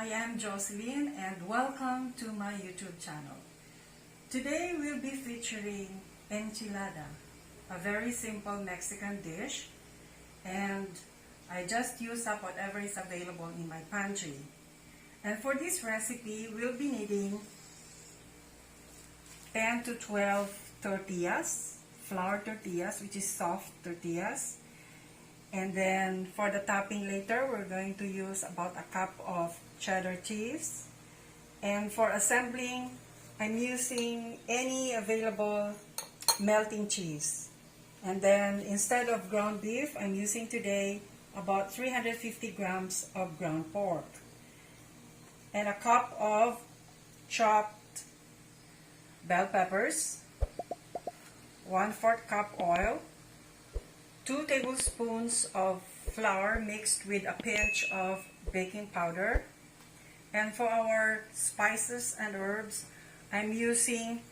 I am Jocelyn and welcome to my YouTube channel. Today we'll be featuring enchilada, a very simple Mexican dish, and I just use up whatever is available in my pantry. And for this recipe, we'll be needing 10 to 12 tortillas, flour tortillas, which is soft tortillas. And then for the topping later, we're going to use about a cup of cheddar cheese. And for assembling, I'm using any available melting cheese. And then instead of ground beef, I'm using today about 350 grams of ground pork. And a cup of chopped bell peppers, 1/4 cup oil, 2 tablespoons of flour mixed with a pinch of baking powder. And for our spices and herbs, I'm using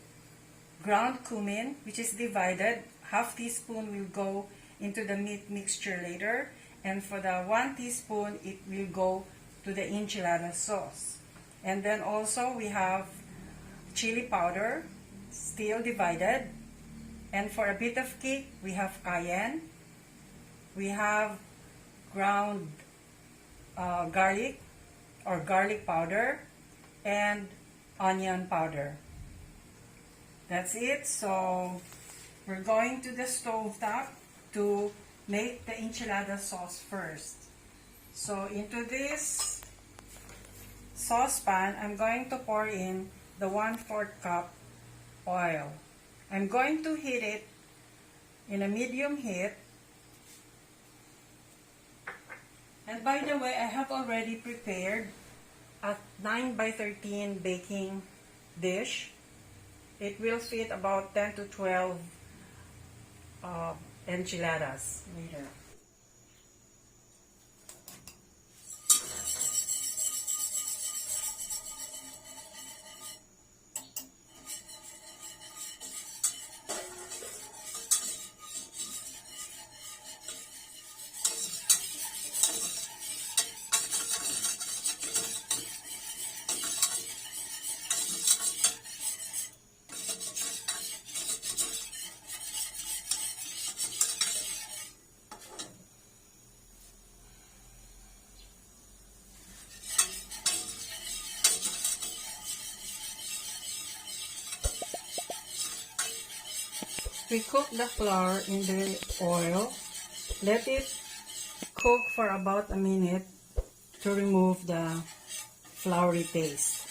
ground cumin, which is divided. Half teaspoon will go into the meat mixture later. And for the 1 teaspoon, it will go to the enchilada sauce. And then also we have chili powder, still divided. And for a bit of kick, we have cayenne. We have ground garlic or garlic powder and onion powder. That's it. So we're going to the stove top to make the enchilada sauce first. So into this saucepan, I'm going to pour in the 1/4 cup oil. I'm going to heat it in a medium heat. And by the way, I have already prepared a 9x13 baking dish. It will fit about 10 to 12 enchiladas later. We cook the flour in the oil. Let it cook for about a minute to remove the floury paste.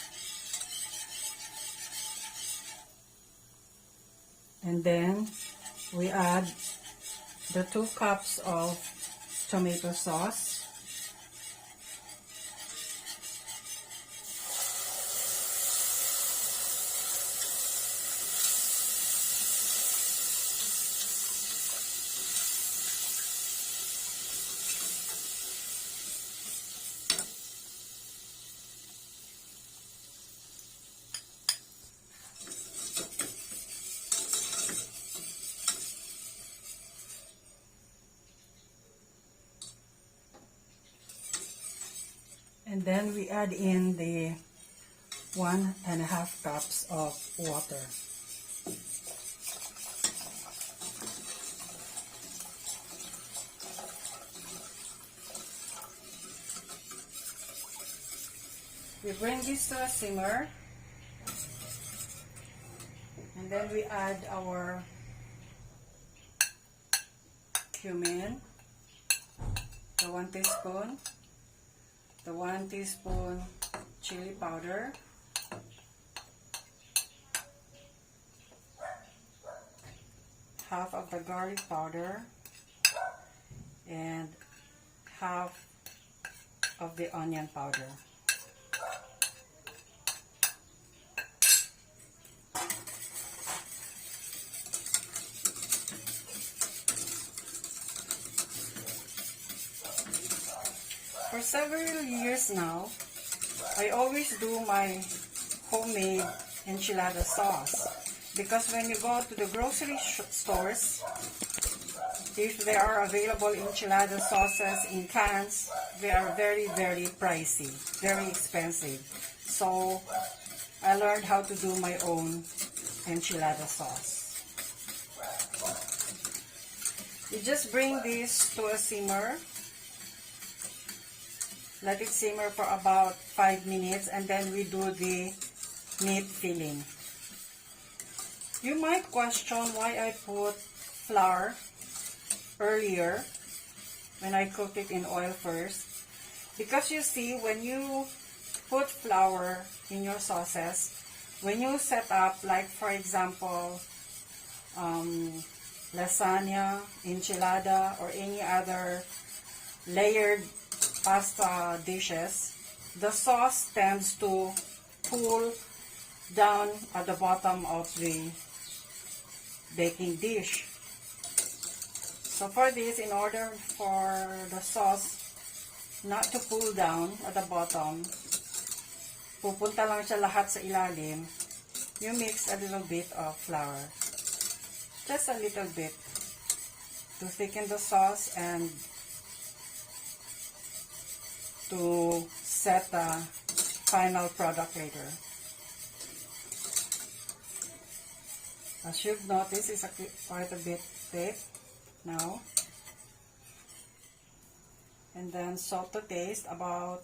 And then we add the 2 cups of tomato sauce. And then we add in the 1.5 cups of water. We bring this to a simmer. And then we add our cumin, the 1 teaspoon. The 1 teaspoon chili powder, half of the garlic powder, and half of the onion powder. For several years now, I always do my homemade enchilada sauce because when you go to the grocery stores, if they are available enchilada sauces in cans, they are very, very pricey, very expensive. So I learned how to do my own enchilada sauce. You just bring this to a simmer. Let it simmer for about 5 minutes, and then we do the meat filling. You might question why I put flour earlier when I cooked it in oil first. Because you see, when you put flour in your sauces, when you set up, like for example, lasagna, enchilada, or any other layered pasta dishes, the sauce tends to pool down at the bottom of the baking dish. So for this, in order for the sauce not to pull down at the bottom, pupunta lang siya lahat sa ilalim, you mix a little bit of flour. Just a little bit to thicken the sauce and to set the final product later. As you've noticed, it's quite a bit thick now. And then salt to taste, about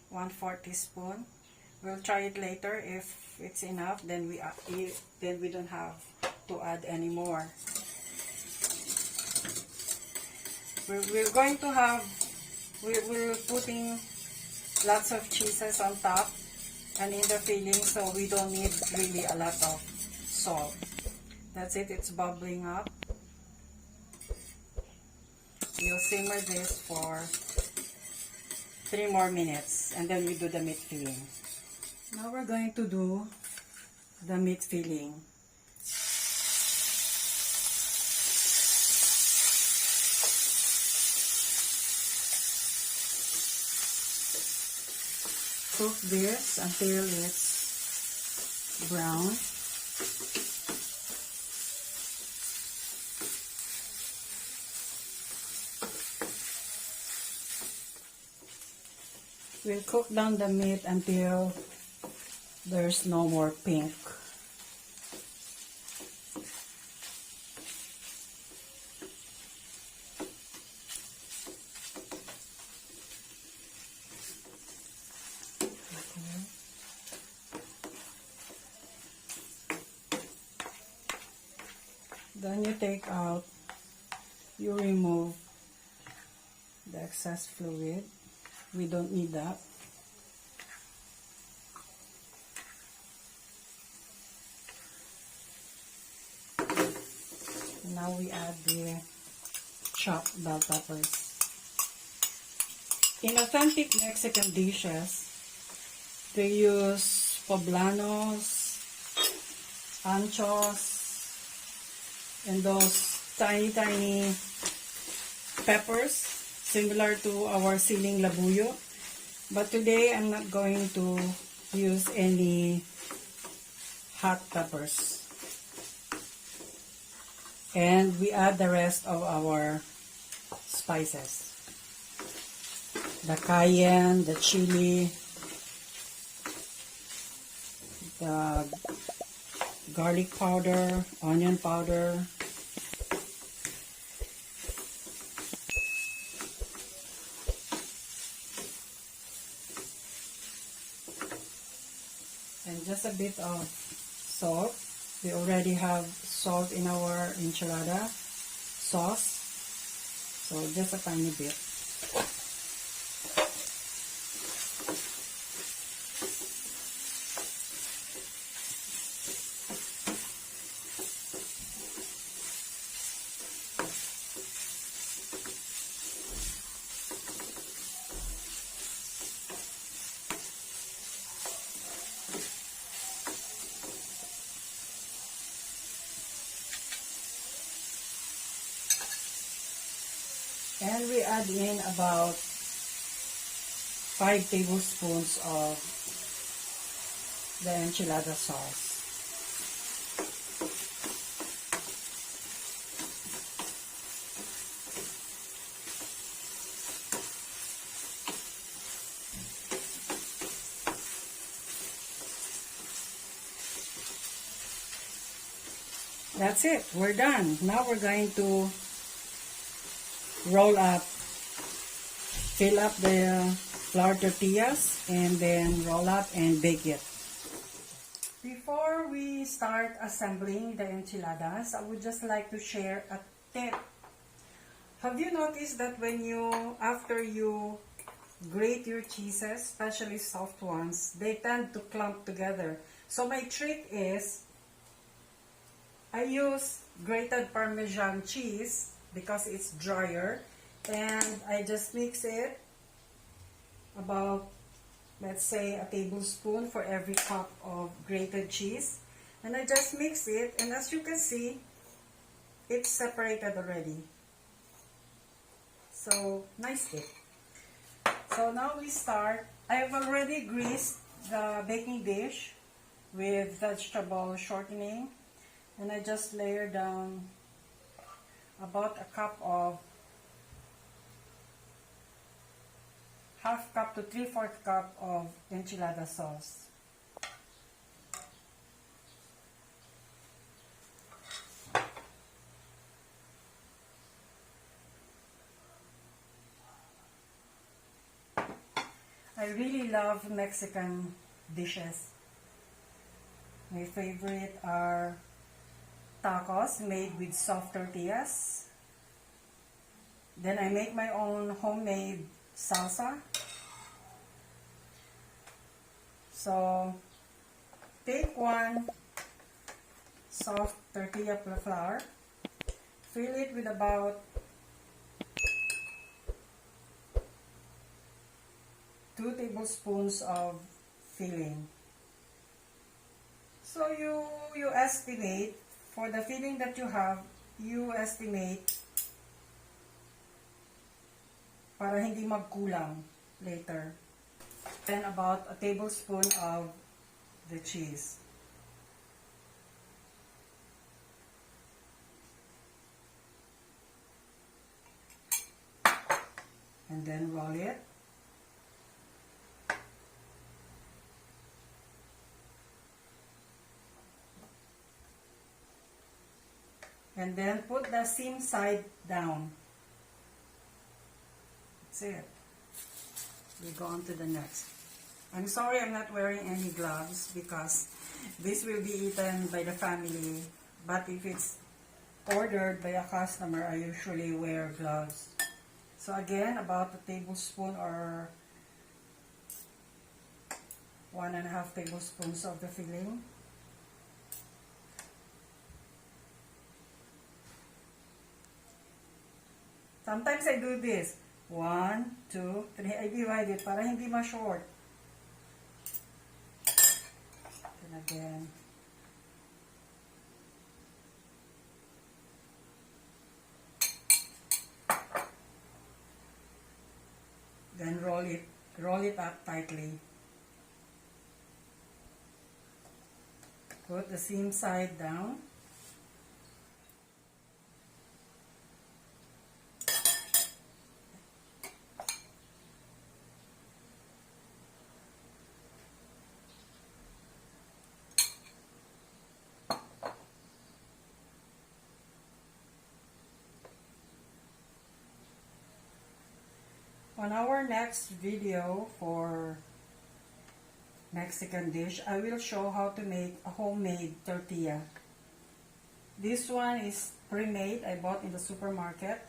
1/4 teaspoon. We'll try it later. If it's enough, then we don't have to add any more. We're putting lots of cheeses on top and in the filling, so we don't need really a lot of salt. That's it. It's bubbling up. We'll simmer this for 3 more minutes, and then we do the meat filling. Now we're going to do the meat filling. Cook this until it's brown. We'll cook down the meat until there's no more pink. Then you take out, you remove the excess fluid. We don't need that. Now we add the chopped bell peppers. In authentic Mexican dishes, they use poblanos, anchos, and those tiny peppers, similar to our siling labuyo. But today, I'm not going to use any hot peppers. And we add the rest of our spices. The cayenne, the chili, the garlic powder, onion powder, and just a bit of salt. We already have salt in our enchilada sauce, so just a tiny bit. And we add in about 5 tablespoons of the enchilada sauce. That's it. We're done. Now we're going to roll up, fill up the flour tortillas, and then roll up and bake it. Before we start assembling the enchiladas, I would just like to share a tip. Have you noticed that after you grate your cheeses, especially soft ones, they tend to clump together? So my trick is, I use grated Parmesan cheese because it's drier, and I just mix it about, let's say, a tablespoon for every cup of grated cheese, and I just mix it, and as you can see, it's separated already. So nice tip. So now we start. I have already greased the baking dish with vegetable shortening, and I just layer down about a cup of, half cup to 3/4 cup of enchilada sauce. I really love Mexican dishes. My favorite are tacos made with soft tortillas. Then I make my own homemade salsa. So take one soft tortilla flour, fill it with about 2 tablespoons of filling. So you estimate, for the filling that you have, you estimate para hindi magkulang later. Then about a tablespoon of the cheese. And then roll it. And then put the seam side down. That's it. We go on to the next. I'm sorry I'm not wearing any gloves because this will be eaten by the family. But if it's ordered by a customer, I usually wear gloves. So again, about a tablespoon or 1.5 tablespoons of the filling. Sometimes I do this. 1, 2, 3. I divide it para hindi ma-short. Then again. Then roll it up tightly. Put the seam side down. On our next video for Mexican dish, I will show how to make a homemade tortilla. This one is pre-made. I bought in the supermarket.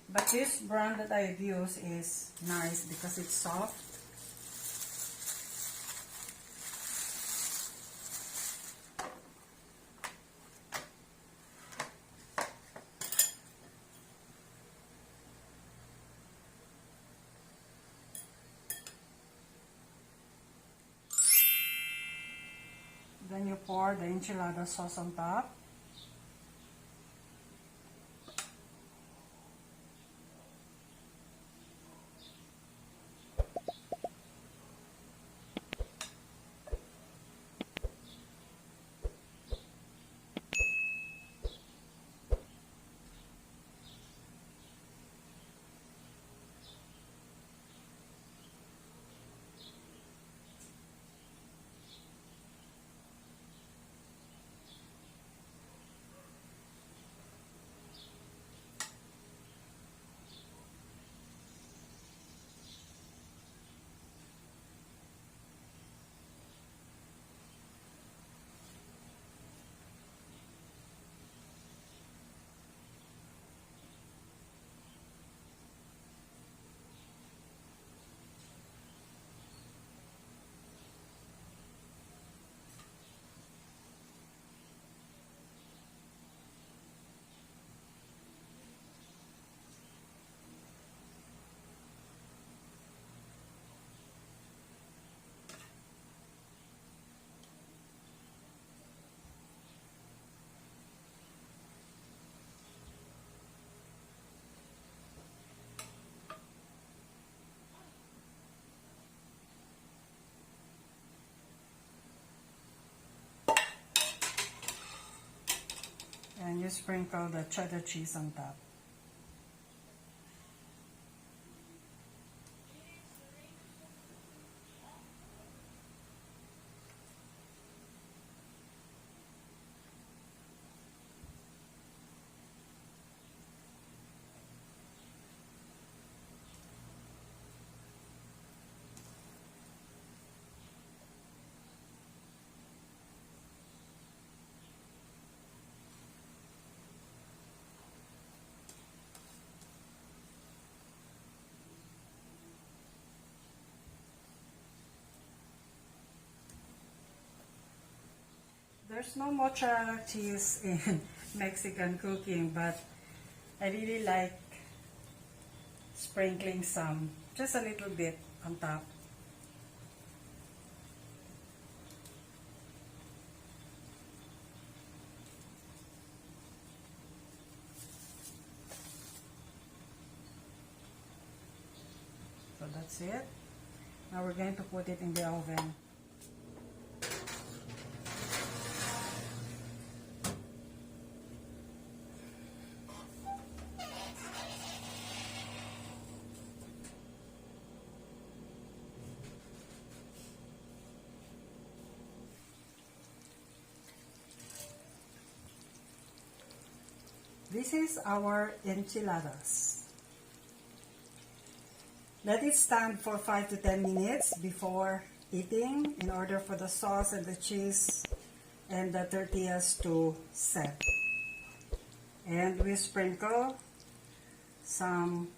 But this brand that I use is nice because it's soft. Then you pour the enchilada sauce on top. sprinkle the cheddar cheese on top. There's no mozzarella cheese in Mexican cooking, but I really like sprinkling some, just a little bit on top. So that's it. Now we're going to put it in the oven. This is our enchiladas. Let it stand for 5 to 10 minutes before eating in order for the sauce and the cheese and the tortillas to set. And we sprinkle some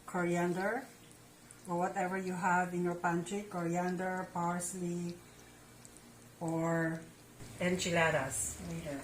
coriander or whatever you have in your pantry, coriander, parsley, or enchiladas later.